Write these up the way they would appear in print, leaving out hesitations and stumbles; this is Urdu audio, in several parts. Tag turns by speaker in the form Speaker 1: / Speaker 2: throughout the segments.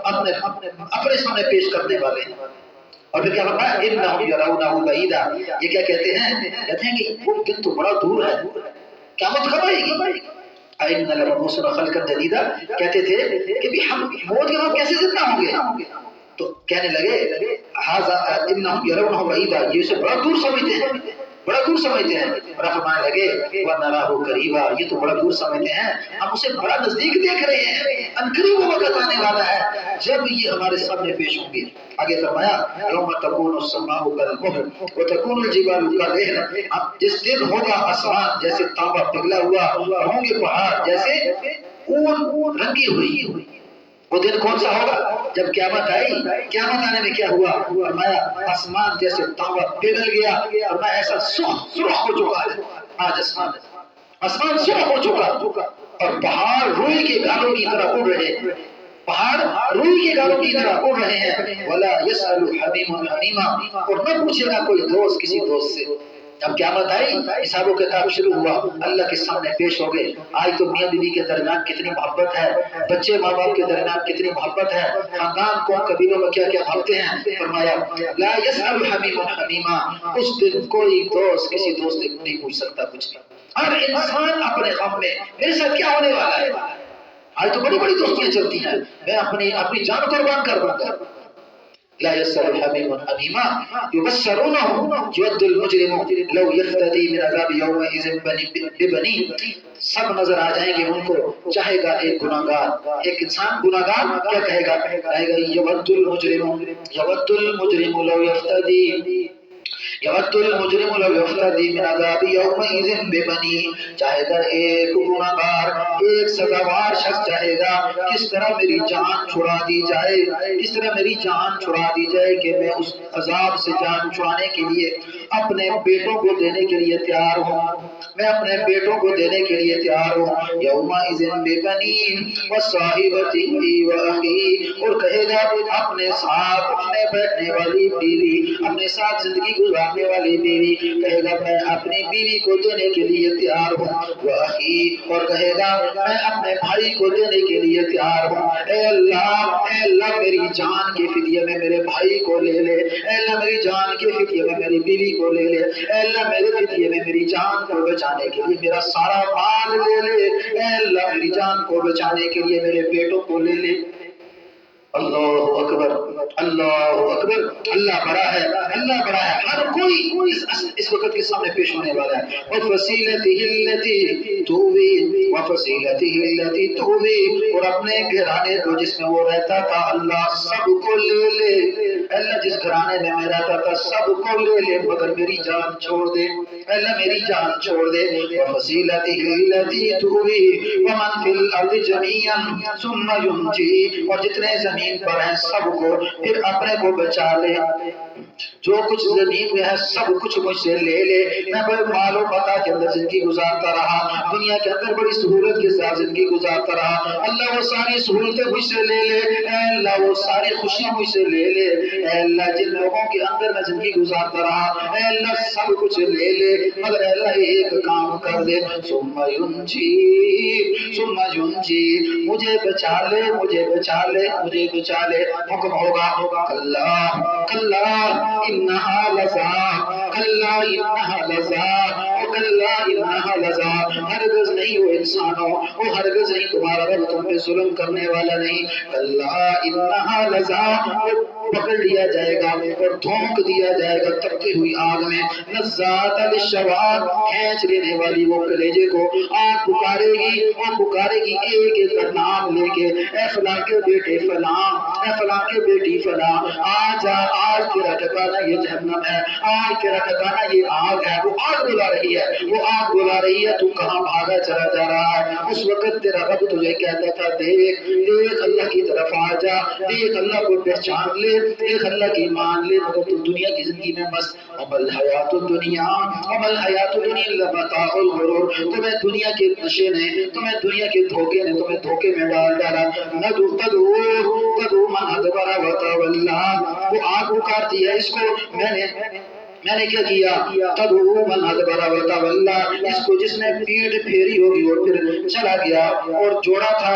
Speaker 1: اپنے سامنے پیش کرنے والے ہیں۔ اور پھر کیا فرمایا انہم یرونہ بعیدا، یہ کیا کہتے ہیں کہ وہ دن تو بڑا دور ہے، قیامت کب آئے گی؟ اِنَّ لَمَبْعُوثُونَ خَلْقًا جَدِيدًا، کہتے تھے کہ بھی ہم موت کے بعد کیسے زندہ ہوں گے؟ تو کہنے لگے ھذا انہم یرونہ بعیدا، یہ اسے بڑا دور سمجھتے ہیں، بڑا دور سمجھتے ہیں۔ اور فرمانے لگے وَنَرَاهُ قَرِيبًا، یہ تو بڑا دور سمجھتے ہیں، ہم اسے بڑا نزدیک دیکھ رہے ہیں، عنقریب وہ وقت آنے والا ہے جب یہ ہمارے سامنے پیش ہوں گے۔ آگے فرمایا یوم تکون السماء کالمہل وتکون الجبال کالعہن، جس دن ہوگا آسمان جیسے تانبا پگھلا ہوا، ہوں گے پہاڑ جیسے اون رنگی ہوئی۔ وہ دن کون سا ہوگا؟ جب قیامت آئی، قیامت آنے میں کیا ہوا؟ فرمایا آسمان جیسے تانبا پگھل گیا، اور ایسا سرخ ہو چکا ہے، آج آسمان سرخ ہو چکا، اور پہاڑ روئی کے گالوں کی طرح اڑ رہے ہیں، پہاڑ روئی کے گالوں کی طرح اڑ رہے ہیں۔ وَلَا يَسْأَلُ حَمِيمٌ حَمِيمًا، اور نہ پوچھے گا کوئی دوست کسی دوست سے۔ جب قیامت آئی، حساب و کتاب شروع ہوا، اللہ کے سامنے پیش ہو گئے۔ آج تو میاں بیوی کے درمیان کتنی محبت ہے، بچے ماں باپ کے درمیان کتنی محبت ہے، خاندان قوم قبیلوں میں کیا کیا بھاگتے ہیں۔ فرمایا لا يسأل حمیم حمیما، اس دن کوئی دوست کسی دوست سے نہیں پوچھ سکتا کچھ، ہر انسان اپنے غم میں میرے ساتھ کیا ہونے والا ہے۔ آج تو بڑی بڑی دوستیاں چلتی ہیں، میں اپنی جان قربان کر دوں گا۔ لا يسأل حميم حميما يبصرونه يود المجرم لو يفتدي من عذاب يومئذ ببنيه، سب نظر آ جائیں گے ان کو، چاہے گا ایک گناہگار، ایک انسان گناہگار کیا کہے گا؟ کہے گا يود المجرم لو يفتدي لو يفتدي من عذاب يومئذ ببنيه، چاہے گا ایک گناہگار، ایک سزاوار شخص چاہے گا کس طرح میری جان چھڑا دی جائے، کس طرح میری جان چھڑا دی جائے کہ میں اس عذاب سے جان چھڑانے کے لیے اپنے بیٹوں کو دینے کے لیے تیار ہوں، میں اپنے بیٹوں کو دینے کے لیے تیار ہوں۔ یومئذ ببنیہ وصاحبتہ وأخیہ، اور کہے گا اپنے ساتھ اٹھنے بیٹھنے والی بیوی، اپنے ساتھ زندگی گزارنے والی بیوی، کہے گا میں اپنی بیوی کو دینے کے لیے تیار ہوں۔ وأخیہ، اور کہے گا میں اپنے بھائی کو دینے کے لیے تیار ہوں۔ اے اللہ میری جان کے فدیے میں میرے بھائی کو لے لے، اے اللہ میری جان کے فدیے میں میری بیوی کو لے لے، اے اللہ میرے فدیے میں میری جان کو بچانے کے لیے میرا سارا مال لے لے، اے اللہ میری جان کو بچانے کے لیے میرے بیٹوں کو لے لے۔ اللہ اکبر، اللہ اکبر، اللہ بڑا ہے، اللہ بڑا ہے، ہر کوئی اس وقت کے سامنے پیش ہونے والا ہے۔ وَفَصِيلَتِهِ الَّتِي تُؤْوِي وَفَصِيلَتِهِ الَّتِي تُؤْوِي، اور اپنے گھرانے کو جس میں وہ رہتا تھا اللہ سب کو لے لے، اللہ جس گھرانے میں میں رہتا تھا سب کو لے لے مگر میری جان چھوڑ دے، اللہ میری جان چھوڑ دے۔ وَفَصِيلَتِهِ الَّتِي تُؤْوِي وَمَنْ فِي الْأَرْضِ جَمِيعًا ثُمَّ يُنْجِيهِ، اور جتنے زمین پر ہیں سب کو پھر اپنے کو بچا لے، جو کچھ زمین میں ہے سب کچھ مجھ سے لے لے، میں بڑے مال و متاع کے اندر زندگی گزارتا رہا، دنیا کے اندر بڑی سہولت کے ساتھ زندگی گزارتا رہا، اللہ وہ ساری سہولتیں مجھ سے لے لے، اے اللہ وہ ساری خوشیاں مجھ سے لے لے، اے اللہ جن لوگوں کے اندر میں زندگی گزارتا رہا، اے اللہ سب کچھ لے لے مگر اے اللہ ایک کام کر دے، ثم ینجی، مجھے بچا لے، مجھے بچا لے، مجھے بچا لے۔ حکم ہوگا کلا کلا انہا لظا، کلا انہا لظا، کلا انہا لظا، ہرگز نہیں وہ انسانوں، وہ ہرگز نہیں تمہارا رب تم پہ ظلم کرنے والا نہیں، کلا انہا لظا، پکڑ لیا جائے گا اور دھونک دیا جائے گا تپتی ہوئی آگ میں، نزاعۃ للشوا، کھینچ لینے والی وہ کلیجے کو، آگ پکارے گی اور پکارے گی ایک ایک کا نام لے کے، اے فلاں کے بیٹے فلاں، اے فلاں کے بیٹی فلاں، آج تیرا ٹھکانہ یہ جہنم ہے، آج تیرا ٹھکانہ یہ آگ ہے۔ وہ آگ بلا رہی ہے، وہ آگ بلا رہی ہے، تو کہاں بھاگا چلا جا رہا ہے؟ اس وقت تیرا رب تجھے کہتا تھا دیکھ اللہ کی طرف آ جا، دیکھ اللہ کو پہچان لے، دیکھ اللہ کی مان لے، مگر تو دنیا کی زندگی میں مست، عمل حیات الدنیا الا متاع الغرور، تمہیں دنیا کے نشے نے، تمہیں دنیا کے دھوکے نے تمہیں دھوکے میں ڈال ڈالا۔ تدعو من ادبر وتولی، وہ آگ پکارتی ہے، اس کو میں نے میں نے کیا کیا؟ تدعو من ادبر وتولى، اس کو جس نے پیٹ پھیری ہوگی اور پھر چلا گیا، اور جوڑا تھا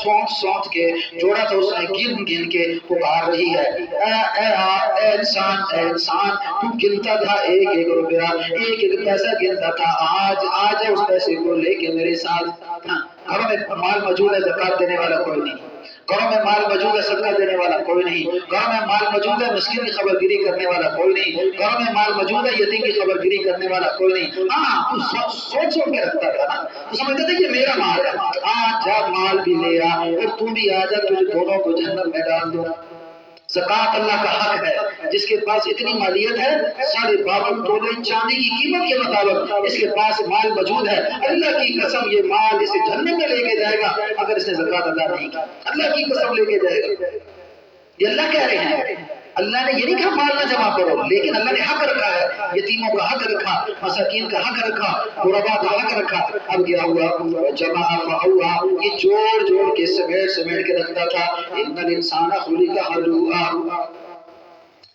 Speaker 1: سونت سونت کے، جوڑا تھا اس نے گن گن کے پکار رہی ہے، اے انسان، اے انسان، تو گنتا تھا ایک ایک روپیہ، ایک ایک پیسہ گنتا تھا، آج اس پیسے کو لے کے میرے ساتھ۔ گھروں میں مال موجود ہے، زکات دینے والا کوئی نہیں، گھروں میں مال موجود ہے، صدقہ دینے والا کوئی نہیں، گھروں میں مال موجود ہے، مسکین کی خبر گیری کرنے والا کوئی نہیں، گھروں میں مال موجود ہے، یتیم کی خبر گیری کرنے والا کوئی نہیں۔ ہاں تو سوچ کے رکھتا تھا نا، تو سمجھتا تھا یہ میرا مال ہے، آج جا مال بھی لے آ اور تو بھی آ جا، تجھے دونوں کو جہنم میں ڈال دو۔ زکات اللہ کا حق ہے، جس کے پاس اتنی مالیت ہے 52 تولے چاندی کی قیمت کے مطابق اس کے پاس مال موجود ہے، اللہ کی قسم یہ مال اسے جہنم میں لے کے جائے گا اگر اس نے زکات ادا نہیں کی، اللہ کی قسم لے کے جائے گا۔ یہ اللہ کہہ رہے ہیں، اللہ نے یہ نہیں کہا مال نہ جمع کرو، لیکن اللہ نے حق رکھا ہے، یتیموں کا حق رکھا، مساکین کا حق رکھا، غرباء کا حق رکھا۔ اب کیا ہوا؟ جمع فاوعا، یہ جوڑ جوڑ کے سمیٹ کے رکھتا تھا۔ ان الانسان خلق ہلوعا،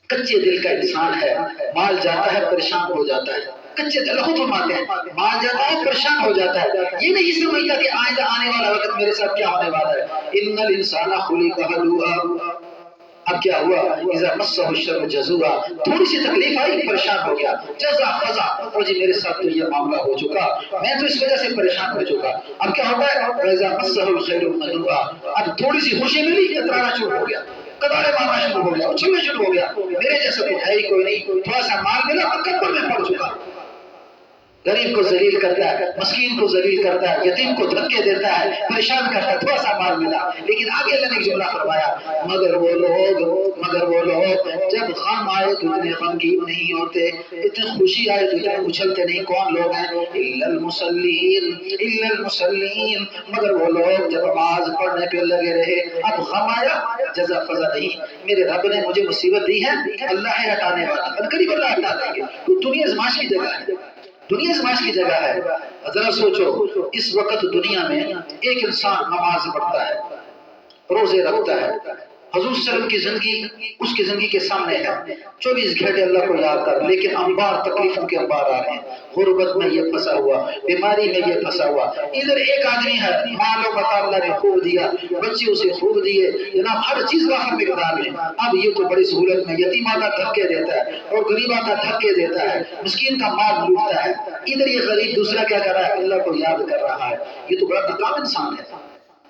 Speaker 1: کچے دل کا انسان ہے، مال جاتا ہے پریشان ہو جاتا ہے، کچے دل خود فرماتے ہیں، مال جاتا ہے پریشان ہو جاتا ہے، یہ نہیں سمجھتا کہ آئندہ آنے والا وقت میرے ساتھ کیا ہونے والا ہے۔ ان الانسان خلق ہلوعا، اب کیا ہوا؟ اذا مسه الشر جزوعا، تھوڑی سی تکلیف آئی پریشان ہو گیا، جزا فضا، اور جی میرے ساتھ تو یہ معاملہ ہو چکا، میں تو اس وجہ سے پریشان ہو چکا۔ اب کیا ہوتا ہے؟ اذا مسه الخير منوعا، اب تھوڑی سی خوشی ملی کترانا شروع ہو گیا، قدارے مارنا شروع ہو گیا، اچھلنا شروع ہو گیا، میرے جیسا تو ہے ہی کوئی نہیں، تھوڑا سا مال ملا تکبر میں پڑ چکا۔ غریب کو ذلیل کرتا ہے، مسکین کو ذلیل کرتا ہے، یتیم کو دھکے دیتا ہے، پریشان کرتا ہے، تھوڑا سا مال ملا، لیکن آگے اللہ نے ایک جملہ فرمایا، مگر وہ لوگ جب غم آئے تو اتنے غمگین نہیں ہوتے، اتنے خوشی آئے تو اتنے اچھلتے نہیں۔ کون لوگ ہیں؟ الا المصلین، مگر وہ لوگ جب نماز پڑھنے پہ لگے رہے، اب غم آیا جزا فضا نہیں، میرے رب نے مجھے مصیبت دی ہے، اللہ ہے ہٹانے والا، قریب اللہ ہٹا دیں گے۔ تو دنیا ازمائش کی جگہ ہے، دنیا ازمائش کی جگہ ہے۔ ذرا سوچو، اس وقت دنیا میں ایک انسان نماز پڑھتا ہے، روزے رکھتا ہے، حضور صلی اللہ علیہ وسلم کی زندگی اس کی زندگی کے سامنے ہے، 24 گھنٹے اللہ کو یاد کر، لیکن انبار تکلیفوں کے انبار آ رہے ہیں، غربت میں یہ پھنسا ہوا، بیماری میں یہ پھنسا ہوا، ادھر ایک آدمی ہے، مال و متاع اللہ نے خوب دیا، بچے اسے خوب دیے، جناب ہر چیز کا ہر مقدار میں، اب یہ تو بڑی سہولت میں یتیمہ کا دھکے دیتا ہے اور غریبہ کا دھکے دیتا ہے، مسکین کا مال لوٹتا ہے، ادھر یہ غریب دوسرا کیا کر رہا ہے؟ اللہ کو یاد کر رہا ہے۔ یہ تو بڑا ناکام انسان ہے،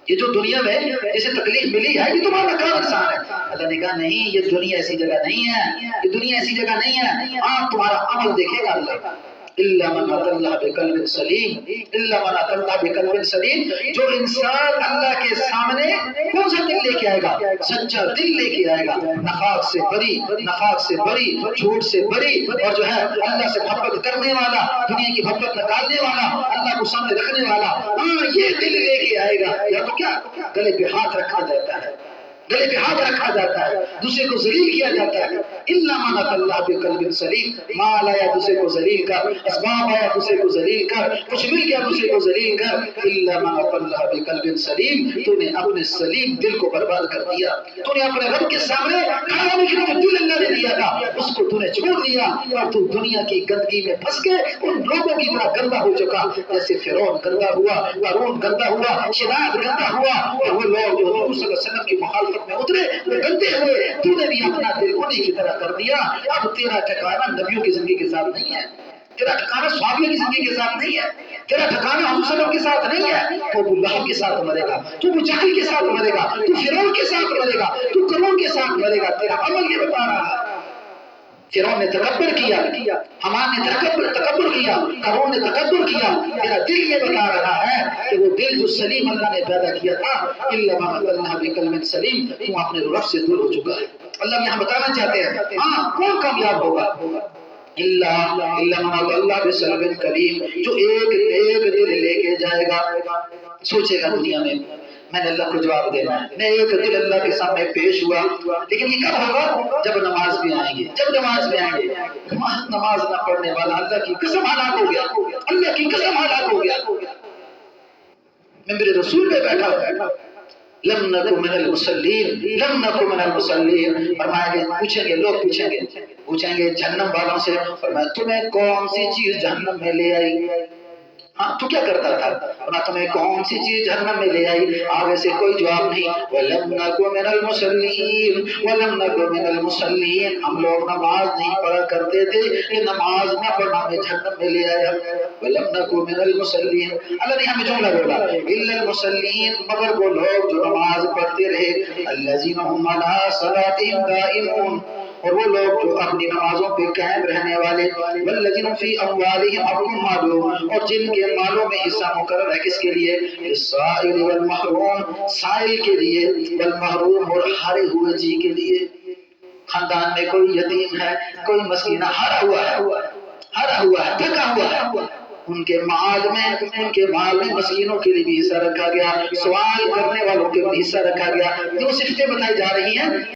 Speaker 1: یہ جو دنیا میں جسے تکلیف ملی ہے یہ تمہارا ناکام انسان ہے۔ اللہ نے کہا نہیں، یہ دنیا ایسی جگہ نہیں ہے، یہ دنیا ایسی جگہ نہیں ہے، آپ تمہارا عمل دیکھے گا اللہ۔ الا من اتى الله بقلب سلیم، الا من اتى الله بقلب سلیم، جو انسان اللہ کے سامنے کون سا دل لے کے آئے گا؟ سچا دل لے کے آئے گا، نفاق سے بری، جھوٹ سے بری، اور جو ہے اللہ سے محبت کرنے والا، دنیا کی محبت نکالنے والا، اللہ کو سامنے رکھنے والا، ہاں یہ دل لے کے آئے گا۔ یا تو کیا گلے پہ ہاتھ رکھا جاتا ہے، گلے پہ ہاتھ رکھا جاتا ہے، دوسرے کو ذلیل کیا جاتا ہے۔ الا من اتى الله بقلب سلیم، مال آیا دوسرے کو ذلیل کر، اسباب آیا دوسرے کو ذلیل کر، کچھ مل گیا دوسرے کو ذلیل کر۔ الا من اتى الله بقلب سلیم، تو نے اپنے سلیم دل کو برباد کر دیا، تو نے اپنے رب کے سامنے کھڑا ہونے کے لیے دل اللہ نے دیا تھا اس کو تو نے چھوڑ دیا، اور تو دنیا کی گندگی میں پھنس کے ان لوگوں کی طرح گندا ہو چکا، جیسے فرعون گندا ہوا، قارون گندا ہوا، شداد گندا ہوا، اور وہ لوگ جو حضور صلی اللہ علیہ وسلم کی مخالفت میں اترے وہ گندے ہوئے، تو نے بھی اپنا دل انہی کی طرح کر دیا۔ اب تیرا ٹھکانہ نبیوں کی زندگی کے ساتھ نہیں ہے، تیرا ٹھکانہ صحابیوں کی زندگی کے ساتھ نہیں ہے، تیرا ٹھکانہ حضور صلی اللہ علیہ وسلم کے ساتھ نہیں ہے۔ تو ابو لہب کے ساتھ مرے گا، تو ابو جہل کے ساتھ مرے گا، تو فرعون کے ساتھ مرے گا، تو قارون کے ساتھ مرے گا، تیرا عمل یہ بتا رہا ہے۔ فرعون نے تکبر کیا، حمان نے تکبر کیا، قارون نے تکبر کیا، میرا دل یہ بتا رہا ہے کہ وہ دل جو سلیم اللہ نے پیدا کیا تھا، الا من اتى الله بقلب سلیم، تو اپنے رب سے دور ہو چکا ہے۔ اللہ یہاں بتانا چاہتے ہیں ہاں کون کامیاب ہوگا؟ الا من اتى الله بقلب سلیم، جو ایک دل لے کے جائے گا، سوچے گا دنیا میں نے اللہ کو جواب دینا ہے، میں ایک دل اللہ کے سامنے پیش ہوا، لیکن یہ کب ہوگا؟ جب نماز میں آئیں گے، نماز نہ پڑھنے والا اللہ کی قسم ہلاک ہو گیا، اللہ کی قسم ہلاک ہو گیا۔ میں میرے رسول پہ بیٹھا ہوں، لم نکن من المصلین، فرمایا گیا لوگ پوچھیں گے پوچھیں گے جہنم والوں سے، فرمایا تمہیں کون سی چیز جہنم میں لے آئی؟ ہاں تو کیا کرتا تھا؟ اور تمہیں کون سی چیز جہنم میں لے آئی؟ آگے سے کوئی جواب نہیں۔ وَلَمْ نَكُ مِنَ الْمُصَلِّينَ وَلَمْ نَكُ مِنَ الْمُصَلِّينَ، ہم لوگ نماز نہیں پڑھا کرتے تھے، یہ نماز نہ پڑھنا ہمیں جہنم میں لے آیا۔ وَلَمْ نَكُ مِنَ الْمُصَلِّينَ، اللہ نے ہمیں جملہ بولا إِلَّا الْمُصَلِّينَ، مگر وہ لوگ جو نماز پڑھتے رہے، الَّذِينَ هُمْ عَلَىٰ صَلَاتِهِمْ دَائِمُونَ، اور وہ لوگ جو اپنی نمازوں پہ قائم رہنے والے، والذین فی اموالہم حق معلوم، اور جن کے مالوں میں حصہ مقرر ہے کس کے لیے؟ للسائل والمحروم، سائل کے لیے، والمحروم اور ہارے ہوئے جی کے لیے۔ خاندان میں کوئی یتیم ہے، کوئی مسکینہ ہارا ہوا ہے، ہارا ہوا ہے، تھکا ہوا ہے، ان کے مال میں مسکینوں کے لیے بھی حصہ رکھا گیا، سوال کرنے والوں کے لیے بھی حصہ رکھا گیا۔ جو صفتیں بتائی جا رہی ہیں